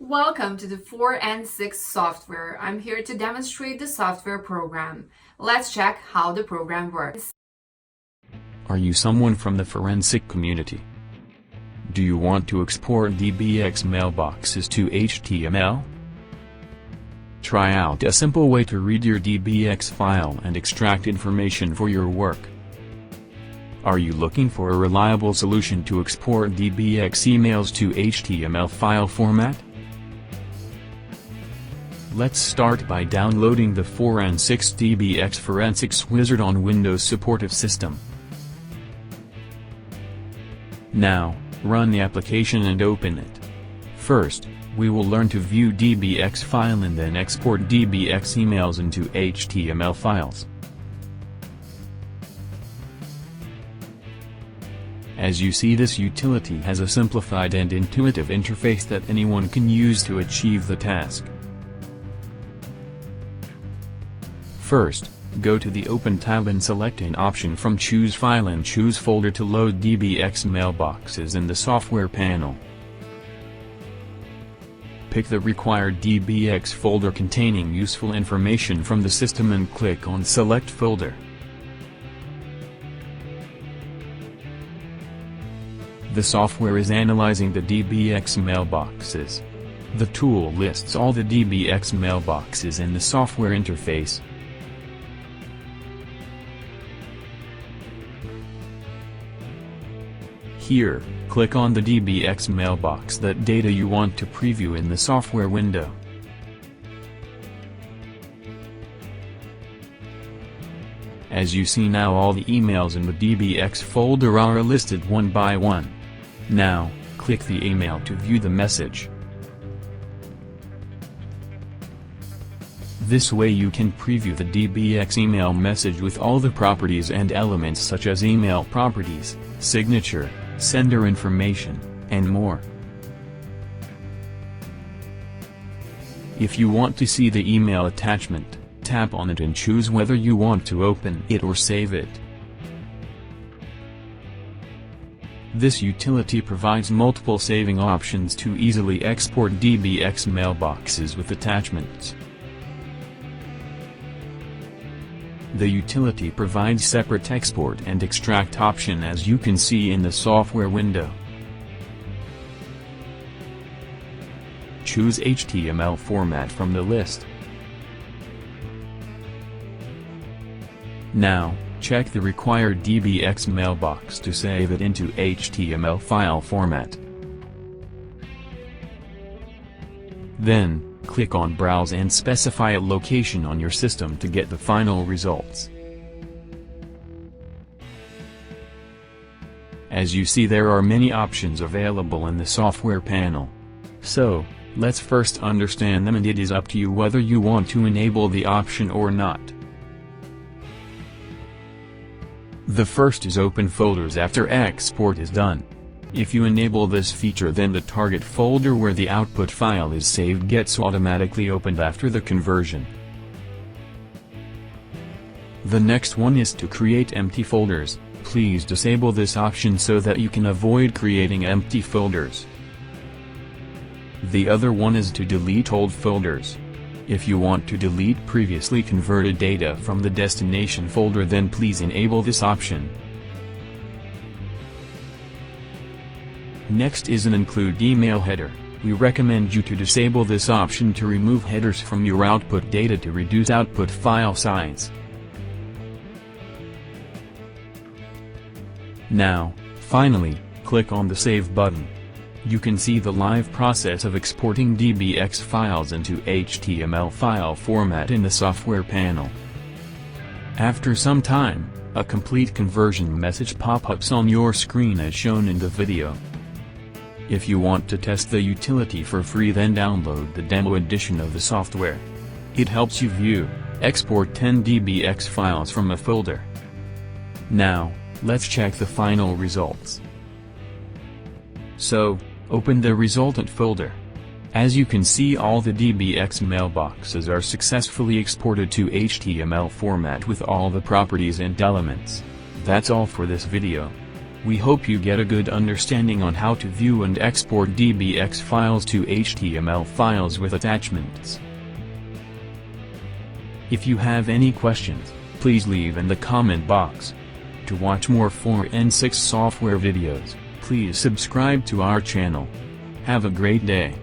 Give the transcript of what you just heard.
Welcome to the 4 and 6 software. I'm here to demonstrate the software program. Let's check how the program works. Are you someone from the forensic community? Do you want to export DBX mailboxes to HTML? Try out a simple way to read your DBX file and extract information for your work. Are you looking for a reliable solution to export DBX emails to HTML file format? Let's start by downloading the 4 and 6 DBX Forensics Wizard on Windows supportive system. Now, run the application and open it. First, we will learn to view DBX file and then export DBX emails into HTML files. As you see, this utility has a simplified and intuitive interface that anyone can use to achieve the task. First, go to the Open tab and select an option from Choose File and choose Folder to load DBX mailboxes in the software panel. Pick the required DBX folder containing useful information from the system and click on Select Folder. The software is analyzing the DBX mailboxes. The tool lists all the DBX mailboxes in the software interface. Here, click on the DBX mailbox that data you want to preview in the software window. As you see now, all the emails in the DBX folder are listed one by one. Now, click the email to view the message. This way you can preview the DBX email message with all the properties and elements such as email properties, signature, sender information, and more. If you want to see the email attachment, tap on it and choose whether you want to open it or save it. This utility provides multiple saving options to easily export DBX mailboxes with attachments. The utility provides separate export and extract option, as you can see in the software window. Choose HTML format from the list. Now, check the required DBX mailbox to save it into HTML file format. Then, click on Browse and specify a location on your system to get the final results. As you see, there are many options available in the software panel. So, let's first understand them, and it is up to you whether you want to enable the option or not. The first is open folders after export is done. If you enable this feature, then the target folder where the output file is saved gets automatically opened after the conversion. The next one is to create empty folders. Please disable this option so that you can avoid creating empty folders. The other one is to delete old folders. If you want to delete previously converted data from the destination folder, then please enable this option. Next is an include email header. We recommend you to disable this option to remove headers from your output data to reduce output file size. Now, finally, click on the Save button. You can see the live process of exporting DBX files into HTML file format in the software panel. After some time, a complete conversion message pop-ups on your screen as shown in the video. If you want to test the utility for free, then download the demo edition of the software. It helps you view, export 10 DBX files from a folder. Now, let's check the final results. So, open the resultant folder. As you can see, all the DBX mailboxes are successfully exported to HTML format with all the properties and elements. That's all for this video. We hope you get a good understanding on how to view and export DBX files to HTML files with attachments. If you have any questions, please leave in the comment box. To watch more 4 and 6 software videos, please subscribe to our channel. Have a great day.